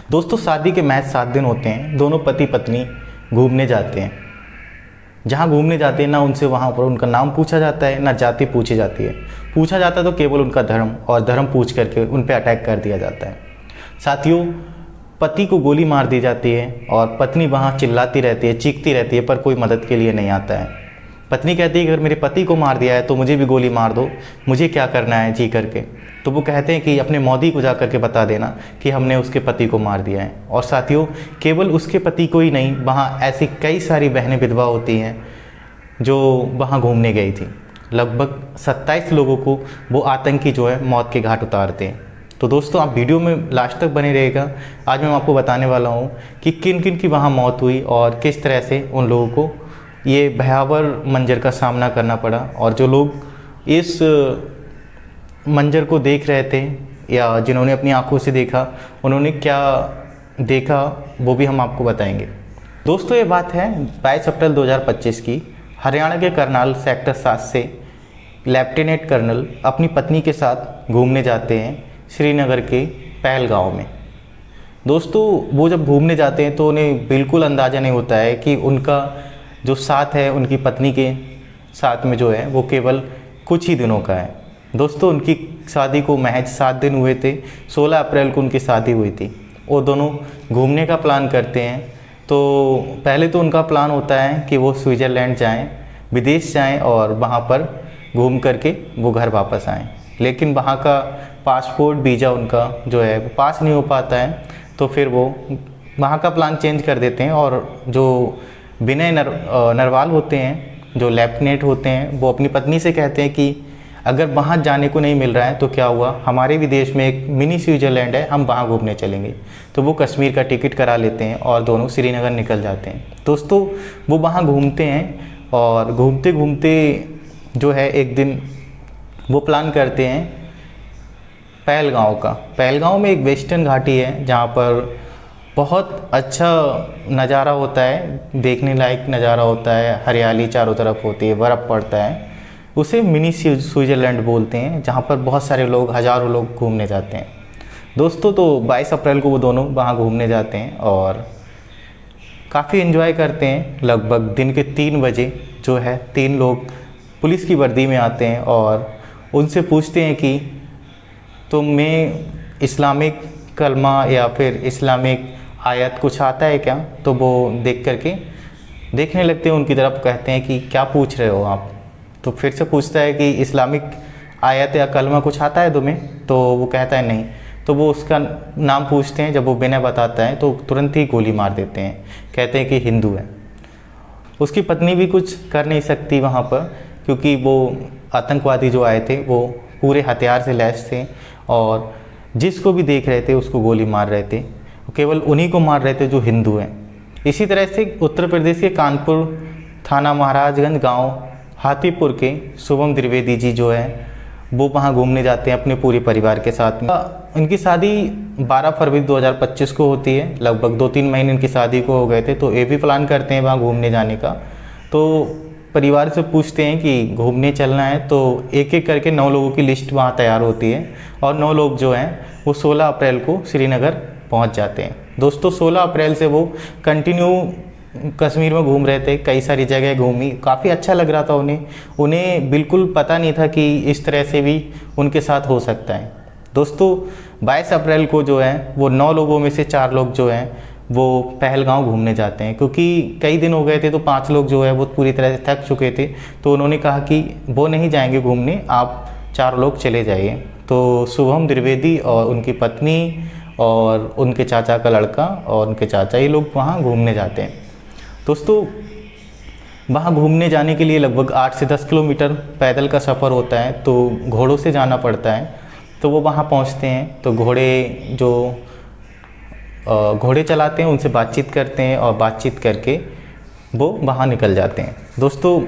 दोस्तों शादी के महज 7 दिन होते हैं, दोनों पति पत्नी घूमने जाते हैं। जहाँ घूमने जाते हैं ना उनसे वहाँ पर उनका नाम पूछा जाता है ना जाति पूछी जाती है। पूछा जाता है तो केवल उनका धर्म, और धर्म पूछ करके उन पर अटैक कर दिया जाता है। साथियों, पति को गोली मार दी जाती है और पत्नी वहाँ चिल्लाती रहती है, चीखती रहती है, पर कोई मदद के लिए नहीं आता है। पत्नी कहती है अगर मेरे पति को मार दिया है तो मुझे भी गोली मार दो, मुझे क्या करना है जी करके। तो वो कहते हैं कि अपने मोदी को जा करके बता देना कि हमने उसके पति को मार दिया है। और साथियों, केवल उसके पति को ही नहीं, वहाँ ऐसी कई सारी बहनें विधवा होती हैं जो वहाँ घूमने गई थी। लगभग 27 लोगों को वो आतंकी जो है मौत के घाट उतारते हैं। तो दोस्तों, आप वीडियो में लास्ट तक बने रहेगा। आज मैं आपको बताने वाला हूँ कि किन किन की वहाँ मौत हुई और किस तरह से उन लोगों को ये भयावह मंजर का सामना करना पड़ा, और जो लोग इस मंजर को देख रहे थे या जिन्होंने अपनी आंखों से देखा, उन्होंने क्या देखा वो भी हम आपको बताएंगे। दोस्तों, ये बात है 22 अप्रैल 2025 की। हरियाणा के करनाल सेक्टर 7 से लेफ्टिनेंट कर्नल अपनी पत्नी के साथ घूमने जाते हैं श्रीनगर के पहलगांव में। दोस्तों, वो जब घूमने जाते हैं तो उन्हें बिल्कुल अंदाज़ा नहीं होता है कि उनका जो साथ है उनकी पत्नी के साथ में जो है वो केवल कुछ ही दिनों का है। दोस्तों, उनकी शादी को महज 7 दिन हुए थे। 16 अप्रैल को उनकी शादी हुई थी। वो दोनों घूमने का प्लान करते हैं। तो पहले तो उनका प्लान होता है कि वो स्विट्ज़रलैंड जाएं, विदेश जाएं और वहाँ पर घूम करके वो घर वापस आएं। लेकिन वहाँ का पासपोर्ट वीज़ा उनका जो है वो पास नहीं हो पाता है। तो फिर वो वहाँ का प्लान चेंज कर देते हैं, और जो विनय नरवाल होते हैं, जो लेफ्टिनेंट होते हैं, वो अपनी पत्नी से कहते हैं कि अगर वहाँ जाने को नहीं मिल रहा है तो क्या हुआ, हमारे भी देश में एक मिनी स्विट्ज़रलैंड है, हम वहाँ घूमने चलेंगे। तो वो कश्मीर का टिकट करा लेते हैं और दोनों श्रीनगर निकल जाते हैं। दोस्तों, वो वहाँ घूमते हैं और घूमते घूमते जो है एक दिन वो प्लान करते हैं पहलगांव का। पहलगांव में एक वेस्टर्न घाटी है जहाँ पर बहुत अच्छा नज़ारा होता है, देखने लायक नज़ारा होता है, हरियाली चारों तरफ होती है, बर्फ़ पड़ता है। उसे मिनी स्विट्ज़रलैंड बोलते हैं, जहाँ पर बहुत सारे लोग, हज़ारों लोग घूमने जाते हैं। दोस्तों, तो 22 अप्रैल को वो दोनों वहाँ घूमने जाते हैं और काफ़ी एंजॉय करते हैं। लगभग दिन के 3 बजे जो है 3 लोग पुलिस की वर्दी में आते हैं और उनसे पूछते हैं कि तुम्हें इस्लामिक कलमा या फिर इस्लामिक आयत कुछ आता है क्या। तो वो देख करके देखने लगते हैं उनकी तरफ, कहते हैं कि क्या पूछ रहे हो आप। तो फिर से पूछता है कि इस्लामिक आयत या कलमा कुछ आता है तुम्हें। तो वो कहता है नहीं। तो वो उसका नाम पूछते हैं। जब वो बिना बताता है तो तुरंत ही गोली मार देते हैं, कहते हैं कि हिंदू है। उसकी पत्नी भी कुछ कर नहीं सकती वहाँ पर, क्योंकि वो आतंकवादी जो आए थे वो पूरे हथियार से लैस थे और जिसको भी देख रहे थे उसको गोली मार रहे थे। केवल उन्हीं को मार रहे थे जो हिंदू हैं। इसी तरह से उत्तर प्रदेश के कानपुर थाना महाराजगंज गांव हाथीपुर के शुभम द्विवेदी जी जो है वो वहां घूमने जाते हैं अपने पूरे परिवार के साथ में। इनकी शादी 12 फरवरी 2025 को होती है। लगभग 2-3 महीने इनकी शादी को हो गए थे। तो ये भी प्लान करते हैं वहाँ घूमने जाने का। तो परिवार से पूछते हैं कि घूमने चलना है। तो एक एक करके 9 लोगों की लिस्ट वहाँ तैयार होती है और 9 लोग जो हैं वो 16 अप्रैल को श्रीनगर पहुँच जाते हैं। दोस्तों, 16 अप्रैल से वो कंटिन्यू कश्मीर में घूम रहे थे, कई सारी जगह घूमी, काफ़ी अच्छा लग रहा था उन्हें बिल्कुल पता नहीं था कि इस तरह से भी उनके साथ हो सकता है। दोस्तों, 22 अप्रैल को जो है वो 9 लोगों में से 4 लोग जो हैं वो पहलगांव घूमने जाते हैं। क्योंकि कई दिन हो गए थे तो 5 लोग जो है वो पूरी तरह से थक चुके थे। तो उन्होंने कहा कि वो नहीं जाएंगे घूमने, आप 4 लोग चले जाइए। तो शुभम द्विवेदी और उनकी पत्नी और उनके चाचा का लड़का और उनके चाचा, ये लोग वहाँ घूमने जाते हैं। दोस्तों, वहाँ घूमने जाने के लिए लगभग 8 से 10 किलोमीटर पैदल का सफ़र होता है। तो घोड़ों से जाना पड़ता है। तो वो वहाँ पहुँचते हैं तो घोड़े चलाते हैं, उनसे बातचीत करते हैं और बातचीत करके वो वहाँ निकल जाते हैं। दोस्तों,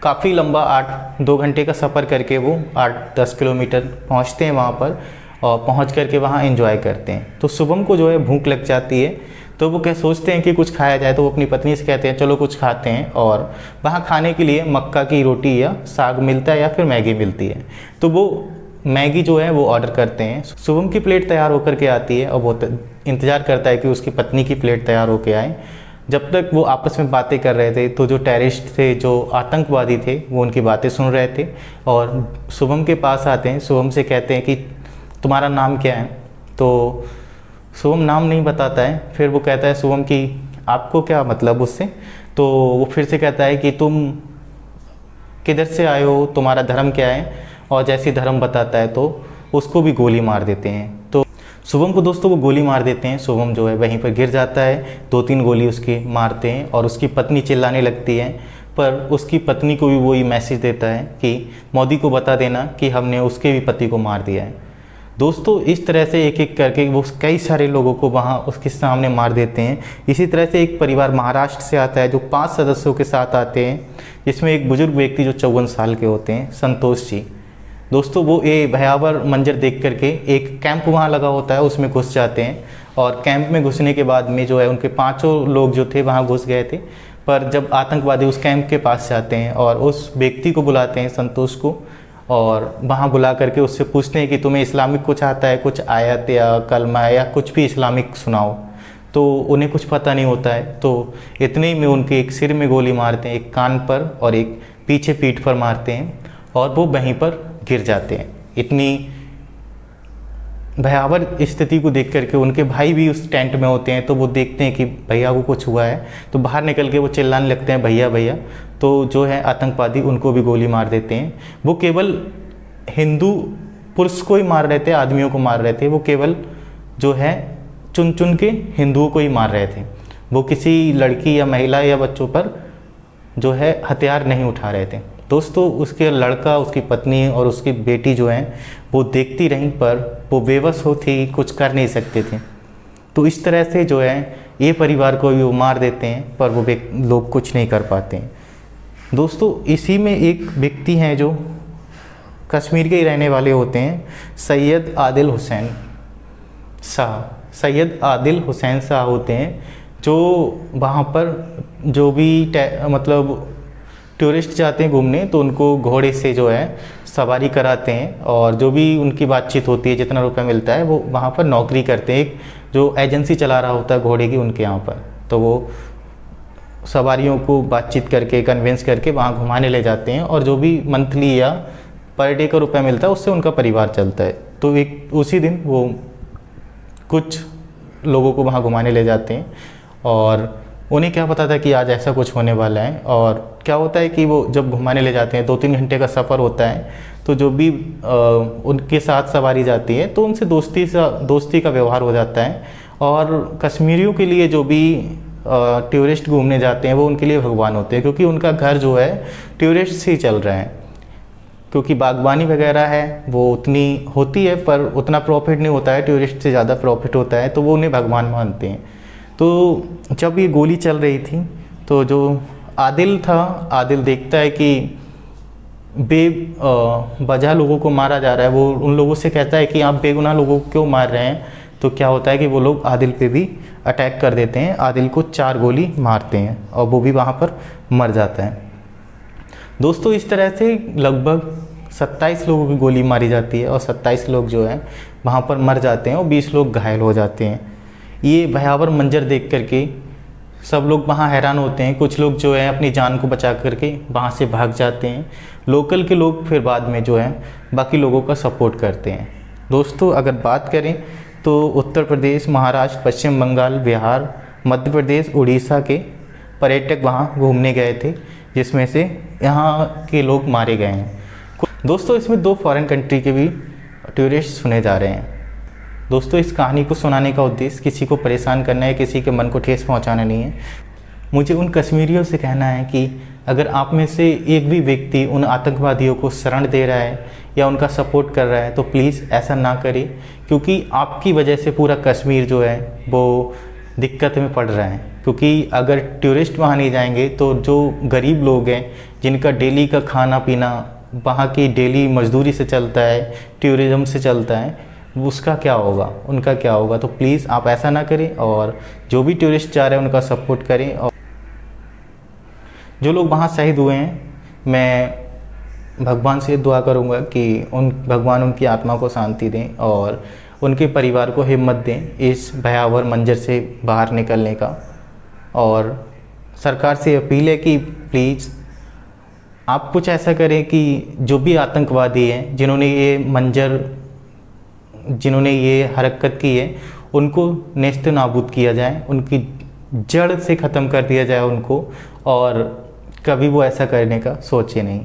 काफ़ी लंबा 2 घंटे का सफ़र करके वो 8-10 किलोमीटर पहुँचते हैं वहाँ पर, और पहुँच करके वहाँ एंजॉय करते हैं। तो शुभम को जो है भूख लग जाती है। तो वो क्या सोचते हैं कि कुछ खाया जाए। तो वो अपनी पत्नी से कहते हैं चलो कुछ खाते हैं। और वहाँ खाने के लिए मक्का की रोटी या साग मिलता है या फिर मैगी मिलती है। तो वो मैगी जो है वो ऑर्डर करते हैं। शुभम की प्लेट तैयार होकर के आती है और वो इंतज़ार करता है कि उसकी पत्नी की प्लेट तैयार होके आए। जब तक वो आपस में बातें कर रहे थे तो जो टेररिस्ट थे, जो आतंकवादी थे, वो उनकी बातें सुन रहे थे और शुभम के पास आते हैं। शुभम से कहते हैं कि तुम्हारा नाम क्या है? तो शुभम नाम नहीं बताता है। फिर वो कहता है शुभम कि आपको क्या मतलब उससे? तो वो फिर से कहता है कि तुम किधर से आए हो, तुम्हारा धर्म क्या है? और जैसे धर्म बताता है तो उसको भी गोली मार देते हैं। तो शुभम को दोस्तों वो गोली मार देते हैं। शुभम जो है वहीं पर गिर जाता है। 2-3 गोली उसकी मारते हैं और उसकी पत्नी चिल्लाने लगती है, पर उसकी पत्नी को भी वही मैसेज देता है कि मोदी को बता देना कि हमने उसके भी पति को मार दिया है। दोस्तों इस तरह से एक एक करके वो कई सारे लोगों को वहाँ उसके सामने मार देते हैं। इसी तरह से एक परिवार महाराष्ट्र से आता है जो 5 सदस्यों के साथ आते हैं, जिसमें एक बुजुर्ग व्यक्ति जो 54 साल के होते हैं, संतोष जी। दोस्तों वो ये भयावह मंजर देख करके एक कैंप वहाँ लगा होता है उसमें घुस जाते हैं और कैंप में घुसने के बाद में जो है उनके 5 लोग जो थे वहाँ घुस गए थे। पर जब आतंकवादी उस कैंप के पास जाते हैं और उस व्यक्ति को बुलाते हैं, संतोष को, और वहाँ बुला करके उससे पूछते हैं कि तुम्हें इस्लामिक कुछ आता है, कुछ आयत या कलमा या कुछ भी इस्लामिक सुनाओ। तो उन्हें कुछ पता नहीं होता है। तो इतने ही में उनके एक सिर में गोली मारते हैं, एक कान पर और एक पीछे पीठ पर मारते हैं और वो वहीं पर गिर जाते हैं। इतनी भयावह स्थिति को देख करके उनके भाई भी उस टेंट में होते हैं। तो वो देखते हैं कि भैया को कुछ हुआ है, तो बाहर निकल के वो चिल्लाने लगते हैं भैया भैया। तो जो है आतंकवादी उनको भी गोली मार देते हैं। वो केवल हिंदू पुरुष को ही मार रहे थे, आदमियों को मार रहे थे। वो केवल जो है चुन चुन के हिंदुओं को ही मार रहे थे। वो किसी लड़की या महिला या बच्चों पर जो है हथियार नहीं उठा रहे थे। दोस्तों उसके लड़का, उसकी पत्नी और उसकी बेटी जो हैं वो देखती रहीं, पर वो बेबस हो थी, कुछ कर नहीं सकते थे। तो इस तरह से जो है ये परिवार को भी वो मार देते हैं, पर वो लोग कुछ नहीं कर पाते हैं। दोस्तों इसी में एक व्यक्ति हैं जो कश्मीर के ही रहने वाले होते हैं, सैयद आदिल हुसैन शाह। सैयद आदिल हुसैन शाह होते हैं जो वहाँ पर जो भी मतलब टूरिस्ट जाते हैं घूमने तो उनको घोड़े से जो है सवारी कराते हैं और जो भी उनकी बातचीत होती है, जितना रुपया मिलता है, वो वहाँ पर नौकरी करते हैं। एक जो एजेंसी चला रहा होता है घोड़े की उनके यहाँ पर, तो वो सवारियों को बातचीत करके कन्विंस करके वहाँ घुमाने ले जाते हैं और जो भी मंथली या पर डे का रुपया मिलता है उससे उनका परिवार चलता है। तो एक उसी दिन वो कुछ लोगों को वहाँ घुमाने ले जाते हैं और उन्हें क्या पता था कि आज ऐसा कुछ होने वाला है। और क्या होता है कि वो जब घुमाने ले जाते हैं 2-3 घंटे का सफ़र होता है, तो जो भी उनके साथ सवारी जाती है तो उनसे दोस्ती का व्यवहार हो जाता है। और कश्मीरियों के लिए जो भी टूरिस्ट घूमने जाते हैं वो उनके लिए भगवान होते हैं, क्योंकि उनका घर जो है टूरिस्ट से ही चल रहा है। क्योंकि बागवानी वगैरह है वो उतनी होती है पर उतना प्रॉफिट नहीं होता है, टूरिस्ट से ज़्यादा प्रॉफिट होता है, तो वो उन्हें भगवान मानते हैं। तो जब ये गोली चल रही थी तो जो आदिल था, आदिल देखता है कि बेवजह लोगों को मारा जा रहा है। वो उन लोगों से कहता है कि आप बेगुनाह लोगों को क्यों मार रहे हैं? तो क्या होता है कि वो लोग आदिल पे भी अटैक कर देते हैं, आदिल को 4 गोली मारते हैं और वो भी वहाँ पर मर जाता है। दोस्तों इस तरह से लगभग 27 लोगों की गोली मारी जाती है और 27 लोग जो है वहाँ पर मर जाते हैं और 20 लोग घायल हो जाते हैं। ये भयावह मंजर देख करके सब लोग वहाँ हैरान होते हैं। कुछ लोग जो है अपनी जान को बचा करके वहाँ से भाग जाते हैं। लोकल के लोग फिर बाद में जो है बाकी लोगों का सपोर्ट करते हैं। दोस्तों अगर बात करें तो उत्तर प्रदेश, महाराष्ट्र, पश्चिम बंगाल, बिहार, मध्य प्रदेश, उड़ीसा के पर्यटक वहाँ घूमने गए थे, जिसमें से यहाँ के लोग मारे गए हैं। दोस्तों इसमें 2 फॉरेन कंट्री के भी टूरिस्ट सुने जा रहे हैं। दोस्तों इस कहानी को सुनाने का उद्देश्य किसी को परेशान करना है, किसी के मन को ठेस पहुंचाना नहीं है। मुझे उन कश्मीरियों से कहना है कि अगर आप में से एक भी व्यक्ति उन आतंकवादियों को शरण दे रहा है या उनका सपोर्ट कर रहा है तो प्लीज़ ऐसा ना करें, क्योंकि आपकी वजह से पूरा कश्मीर जो है वो दिक्कत में पड़ रहा है। क्योंकि अगर टूरिस्ट वहाँ नहीं जाएंगे तो जो गरीब लोग हैं जिनका डेली का खाना पीना वहाँ की डेली मजदूरी से चलता है, टूरिज़्म से चलता है, उसका क्या होगा, उनका क्या होगा। तो प्लीज़ आप ऐसा ना करें और जो भी टूरिस्ट जा रहे हैं उनका सपोर्ट करें। और जो लोग वहाँ शहीद हुए हैं मैं भगवान से दुआ करूँगा कि भगवान उनकी आत्मा को शांति दें और उनके परिवार को हिम्मत दें इस भयावह मंजर से बाहर निकलने का। और सरकार से अपील है कि प्लीज़ आप कुछ ऐसा करें कि जो भी आतंकवादी हैं जिन्होंने ये हरकत की है उनको नेस्त नाबूद किया जाए, उनकी जड़ से ख़त्म कर दिया जाए उनको, और कभी वो ऐसा करने का सोचे नहीं।